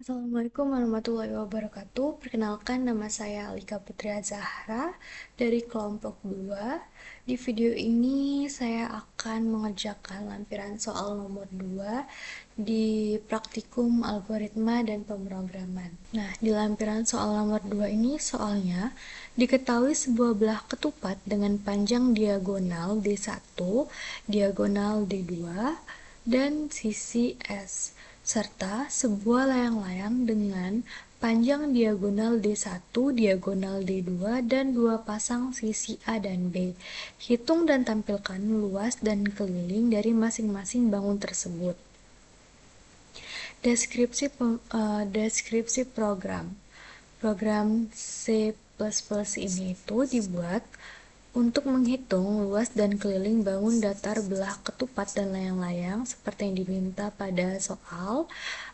Assalamualaikum warahmatullahi wabarakatuh. Perkenalkan, nama saya Alika Putria Zahra dari kelompok 2. Di video ini saya akan mengerjakan lampiran soal nomor 2 di praktikum algoritma dan pemrograman. Nah, di lampiran soal nomor 2 ini soalnya diketahui sebuah belah ketupat dengan panjang diagonal D1, diagonal D2, dan sisi S, serta sebuah layang-layang dengan panjang diagonal D1, diagonal D2, dan dua pasang sisi A dan B. Hitung dan tampilkan luas dan keliling dari masing-masing bangun tersebut. Deskripsi program. Program C++ ini itu dibuat untuk menghitung luas dan keliling bangun datar belah ketupat dan layang-layang seperti yang diminta pada soal.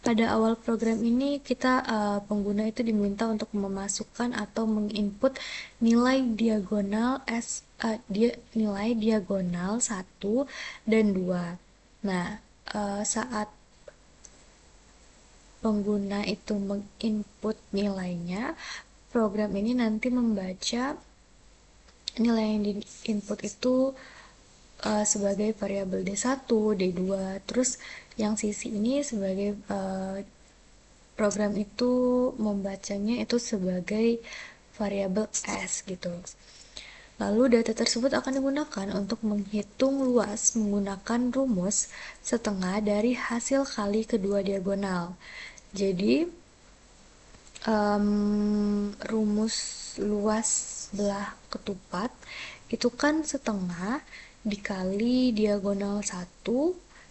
Pada awal program ini pengguna itu diminta untuk memasukkan atau menginput nilai diagonal 1 dan 2. Nah, saat pengguna itu menginput nilainya, program ini nanti membaca nilai yang diinput itu sebagai variabel D1, D2, terus yang sisi ini sebagai program itu membacanya itu sebagai variabel S gitu. Lalu data tersebut akan digunakan untuk menghitung luas menggunakan rumus setengah dari hasil kali kedua diagonal. Jadi rumus luas belah ketupat itu kan setengah dikali diagonal 1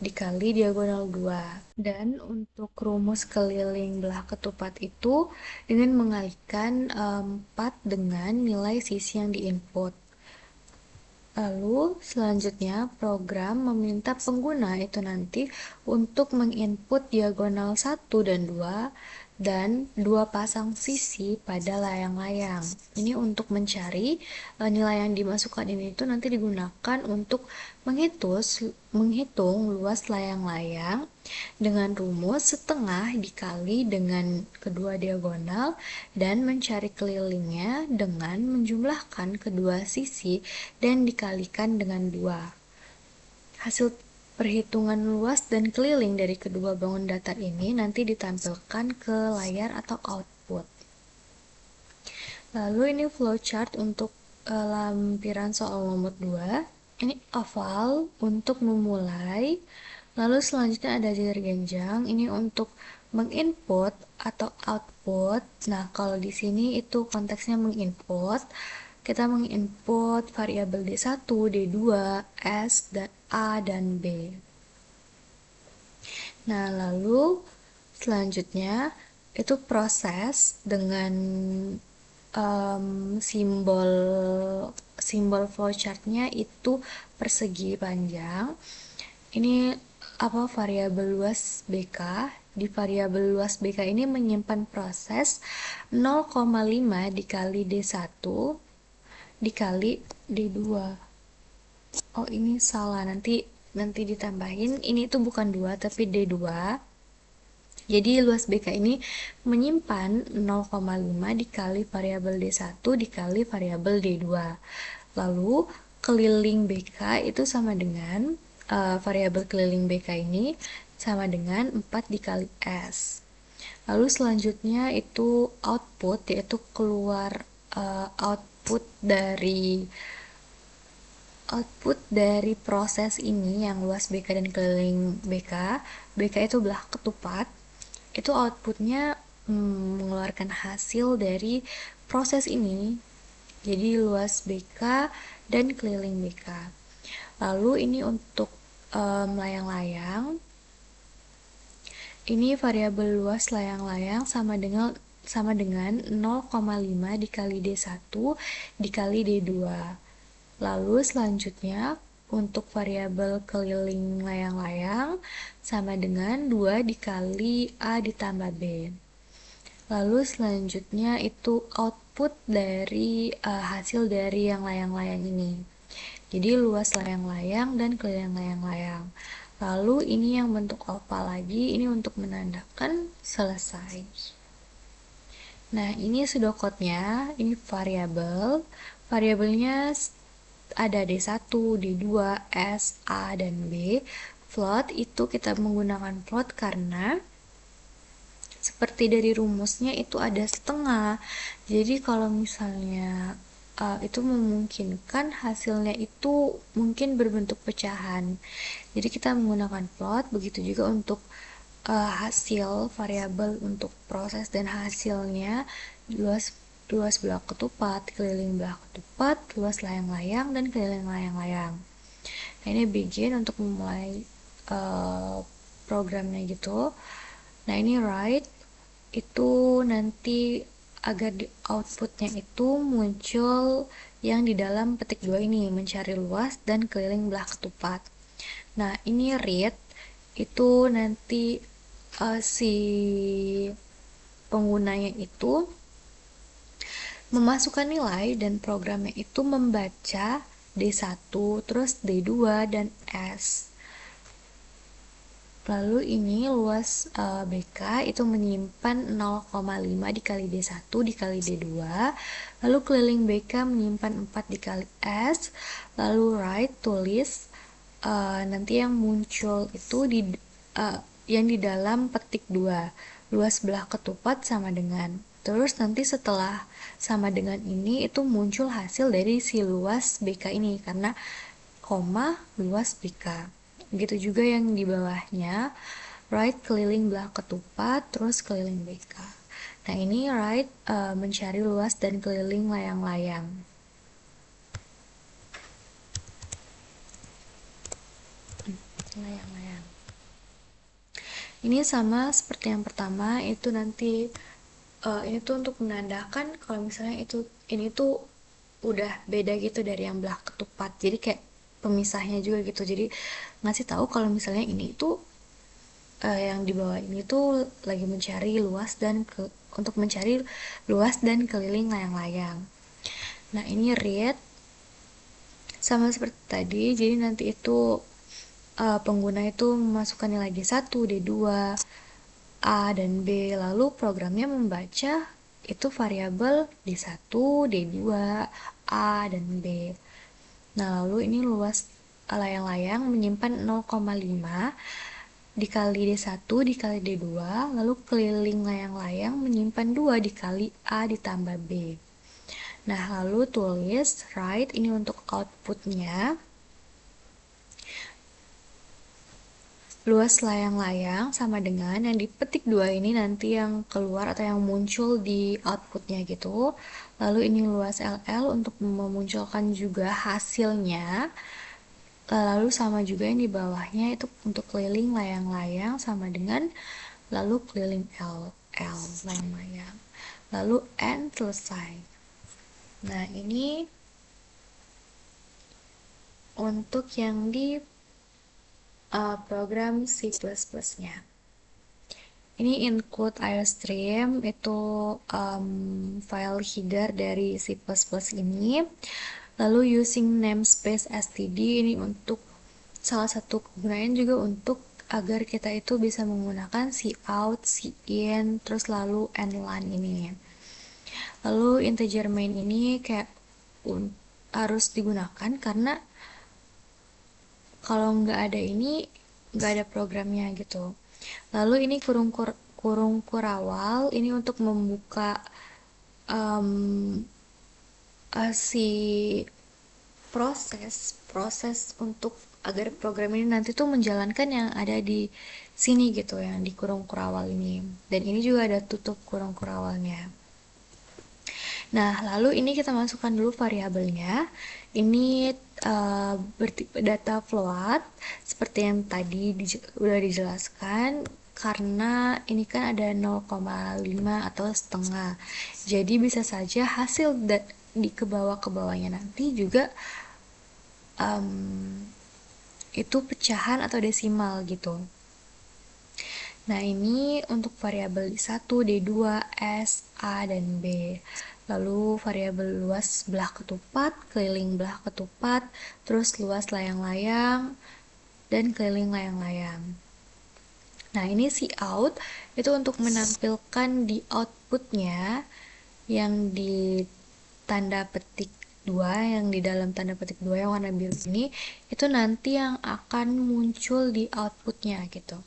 dikali diagonal 2. Dan untuk rumus keliling belah ketupat itu dengan mengalihkan 4 dengan nilai sisi yang diinput. Lalu selanjutnya program meminta pengguna itu nanti untuk menginput diagonal 1 dan 2 dan dua pasang sisi pada layang-layang. Ini untuk mencari nilai yang dimasukkan ini itu nanti digunakan untuk menghitung luas layang-layang dengan rumus setengah dikali dengan kedua diagonal dan mencari kelilingnya dengan menjumlahkan kedua sisi dan dikalikan dengan 2. Hasil perhitungan luas dan keliling dari kedua bangun datar ini nanti ditampilkan ke layar atau output. Lalu ini flowchart untuk lampiran soal nomor 2. Ini oval untuk memulai. Lalu selanjutnya ada jenjang. Ini untuk menginput atau output. Nah, kalau di sini itu konteksnya menginput. Kita menginput variabel D1, D2, S, dan A, dan B. Nah, lalu selanjutnya itu proses dengan simbol flowchartnya itu persegi panjang. Ini variabel luas BK. Di variabel luas BK ini menyimpan proses 0,5 dikali D1 dikali D2. Oh, ini salah, nanti ditambahin, ini tuh bukan 2 tapi D2. Jadi luas BK ini menyimpan 0,5 dikali variabel D1 dikali variabel D2. Lalu keliling BK itu sama dengan variabel keliling BK ini sama dengan 4 dikali S. Lalu selanjutnya itu output, yaitu keluar output dari proses ini yang luas BK dan keliling BK. BK itu belah ketupat. Itu outputnya mengeluarkan hasil dari proses ini. Jadi luas BK dan keliling BK. Lalu ini untuk layang-layang. Ini variabel luas layang-layang sama dengan 0,5 dikali D1 dikali D2. Lalu selanjutnya untuk variabel keliling layang-layang sama dengan 2 dikali A ditambah B. Lalu selanjutnya itu output dari hasil dari yang layang-layang ini. Jadi luas layang-layang dan keliling layang-layang. Lalu ini yang bentuk oval lagi, ini untuk menandakan selesai. Nah, ini pseudocode-nya, ini variabel. Variabelnya ada D1, D2, S, A, dan B. Float itu kita menggunakan float karena seperti dari rumusnya itu ada setengah. Jadi kalau misalnya itu memungkinkan hasilnya itu mungkin berbentuk pecahan. Jadi kita menggunakan float, begitu juga untuk hasil variabel untuk proses dan hasilnya luas luas belak ketupat, keliling belak ketupat, luas layang-layang, dan keliling layang-layang. Nah, ini begin untuk memulai programnya gitu. Nah, ini write itu nanti agar di outputnya itu muncul yang di dalam petik 2 ini, mencari luas dan keliling belah ketupat. Nah, ini read itu nanti si penggunanya itu memasukkan nilai dan programnya itu membaca D1, terus D2 dan S. Lalu ini luas BK itu menyimpan 0,5 dikali D1 dikali D2. Lalu keliling BK menyimpan 4 dikali S. Lalu write tulis nanti yang muncul itu yang di dalam petik 2. Luas belah ketupat sama dengan. Terus nanti setelah sama dengan ini itu muncul hasil dari si luas BK ini karena koma luas BK. Begitu juga yang di bawahnya, right keliling belah ketupat, terus keliling BK. Nah, ini right mencari luas dan keliling layang-layang. Layang-layang. Ini sama seperti yang pertama, itu nanti ini tuh untuk menandakan kalau misalnya ini tuh udah beda gitu dari yang belah ketupat. Jadi kayak pemisahnya juga gitu. Jadi ngasih tahu kalau misalnya ini tuh yang di bawah ini tuh lagi mencari luas dan untuk mencari luas dan keliling layang-layang. Nah, ini read sama seperti tadi. Jadi nanti itu pengguna itu memasukkan nilai D1, D2, A dan B, lalu programnya membaca itu variabel D1, D2, A dan B. Nah, lalu ini luas layang-layang menyimpan 0,5 dikali D1 dikali D2, lalu keliling layang-layang menyimpan 2 dikali A ditambah B. Nah, lalu tulis write ini untuk outputnya. Luas layang-layang sama dengan yang di petik 2 ini nanti yang keluar atau yang muncul di outputnya gitu. Lalu ini luas LL untuk memunculkan juga hasilnya. Lalu sama juga yang di bawahnya itu untuk keliling layang-layang sama dengan lalu keliling LL layang-layang. Lalu N selesai. Nah, ini untuk yang di program C++-nya. Ini include iostream, itu file header dari C++ ini. Lalu using namespace std, ini untuk salah satu kegunaan juga untuk agar kita itu bisa menggunakan cout, cin, terus lalu nlan ini. Lalu integer main ini kayak harus digunakan karena kalau nggak ada ini nggak ada programnya gitu. Lalu ini kurung kurawal ini untuk membuka si proses untuk agar program ini nanti tuh menjalankan yang ada di sini gitu, yang di kurung kurawal ini. Dan ini juga ada tutup kurung kurawalnya. Nah, lalu ini kita masukkan dulu variabelnya. Ini bertipe data float seperti yang tadi udah dijelaskan, karena ini kan ada 0,5 atau setengah. Jadi bisa saja hasil di ke bawahnya nanti juga itu pecahan atau desimal gitu. Nah, ini untuk variabel D1, D2, S, A, dan B. Lalu variabel luas belah ketupat, keliling belah ketupat, terus luas layang-layang, dan keliling layang-layang. Nah, ini si out itu untuk menampilkan di outputnya yang di tanda petik 2, yang di dalam tanda petik 2 yang warna biru ini, itu nanti yang akan muncul di outputnya gitu.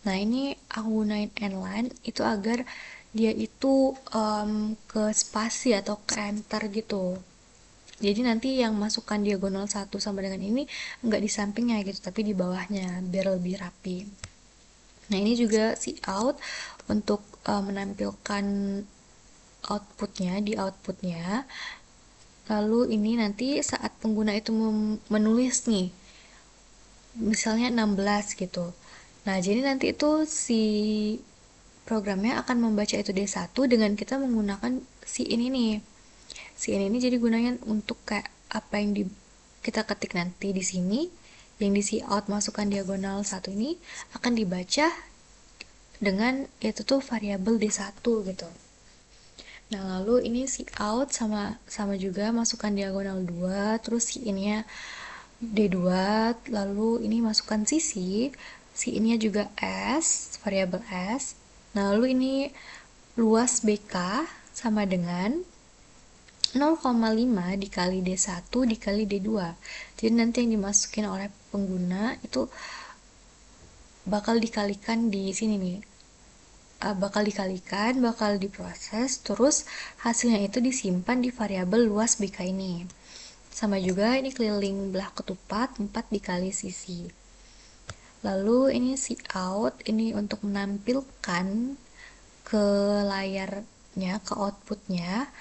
Nah, ini aku gunain endline itu agar dia itu ke spasi atau ke enter gitu. Jadi nanti yang masukkan diagonal 1 sama dengan ini nggak di sampingnya gitu, tapi di bawahnya biar lebih rapi. Nah, ini juga si out untuk menampilkan outputnya di outputnya. Lalu ini nanti saat pengguna itu menulis nih, misalnya 16 gitu. Nah, jadi nanti itu si programnya akan membaca itu D1 dengan kita menggunakan si ini nih. Si ini jadi gunanya untuk kayak apa yang kita ketik nanti di sini, yang di si out masukkan diagonal 1 ini akan dibaca dengan itu tuh variabel D1 gitu. Nah, lalu ini si out sama juga masukkan diagonal 2, terus si ininya D2, lalu ini masukkan si ininya juga S, variabel S. Nah, lalu ini luas BK sama dengan 0,5 dikali D1 dikali D2. Jadi nanti yang dimasukin oleh pengguna itu bakal dikalikan di sini nih. Bakal diproses, terus hasilnya itu disimpan di variabel luas BK ini. Sama juga ini keliling belah ketupat 4 dikali sisi. Lalu ini si out, ini untuk menampilkan ke layarnya, ke outputnya.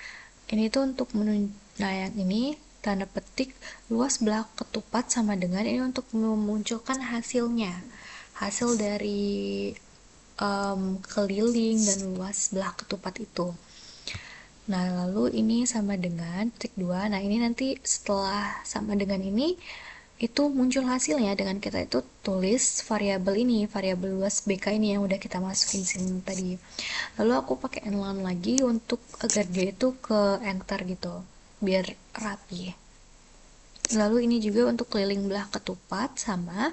Ini tuh untuk nah yang ini tanda petik luas belah ketupat sama dengan ini untuk memunculkan hasilnya. Hasil dari keliling dan luas belah ketupat itu. Nah, lalu ini sama dengan titik 2. Nah, ini nanti setelah sama dengan ini itu muncul hasilnya dengan kita itu tulis variabel ini, variabel luas BK ini yang udah kita masukin sini tadi. Lalu aku pakai endline lagi untuk agar dia itu ke enter gitu, biar rapi. Lalu ini juga untuk keliling belah ketupat sama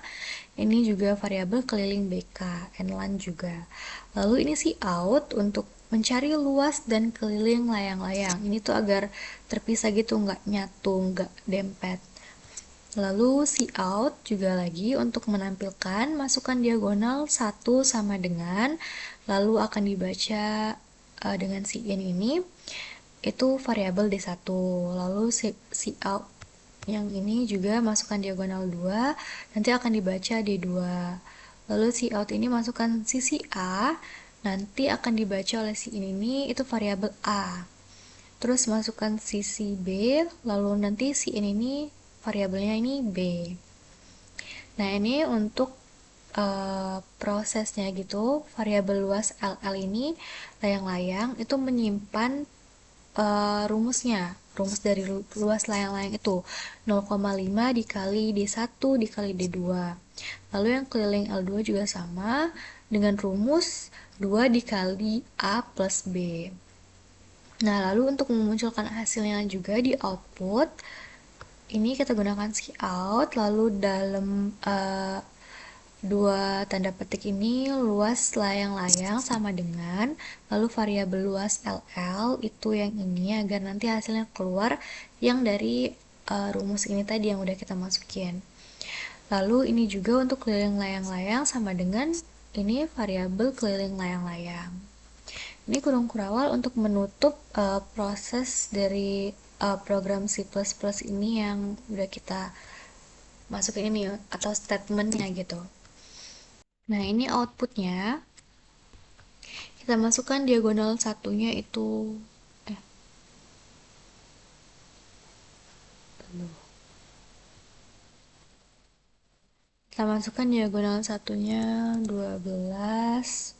ini juga variabel keliling BK, endline juga. Lalu ini si out untuk mencari luas dan keliling layang-layang. Ini tuh agar terpisah gitu, nggak nyatu, nggak dempet. Lalu si out juga lagi untuk menampilkan masukan diagonal 1 sama dengan, lalu akan dibaca dengan si in ini, itu variabel D1. Lalu si out yang ini juga masukkan diagonal 2, nanti akan dibaca D2. Lalu si out ini masukkan sisi A, nanti akan dibaca oleh si ini itu variabel A. Terus masukkan sisi B, lalu nanti si ini variabelnya ini B. Nah, ini untuk prosesnya gitu. Variabel luas LL ini layang-layang itu menyimpan rumusnya. Rumus dari luas layang-layang itu 0,5 dikali D1 dikali D2. Lalu yang keliling L2 juga sama dengan rumus 2 dikali A plus B. Nah, lalu untuk memunculkan hasilnya juga di output, ini kita gunakan si out, lalu dalam dua tanda petik ini luas layang-layang sama dengan, lalu variabel luas LL itu yang ini agar nanti hasilnya keluar yang dari rumus ini tadi yang udah kita masukin. Lalu ini juga untuk keliling layang-layang sama dengan ini variabel keliling layang-layang. Ini kurung kurawal untuk menutup proses dari program C++ ini yang udah kita masukin ini atau statementnya gitu. Nah, ini outputnya kita masukkan diagonal satunya itu kita masukkan diagonal satunya 12,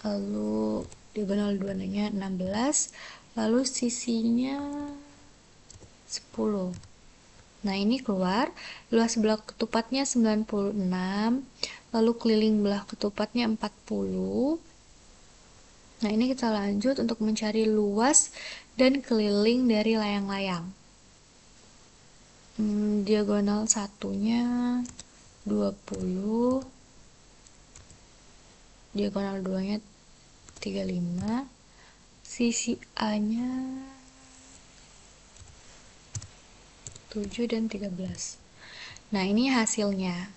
lalu diagonal 2-nya 16, lalu sisinya 10. Nah, ini keluar luas belah ketupatnya 96, lalu keliling belah ketupatnya 40. Nah, ini kita lanjut untuk mencari luas dan keliling dari layang-layang. Diagonal satunya 20, diagonal 2 nya 35, sisi A nya 7 dan 13. Nah, ini hasilnya.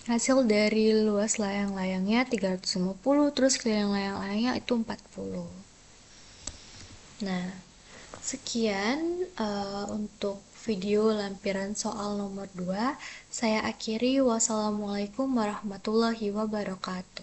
Hasil dari luas layang-layangnya 350, terus keliling layang-layangnya itu 40. Nah, sekian untuk video lampiran soal nomor 2. Saya akhiri. Wassalamualaikum warahmatullahi wabarakatuh.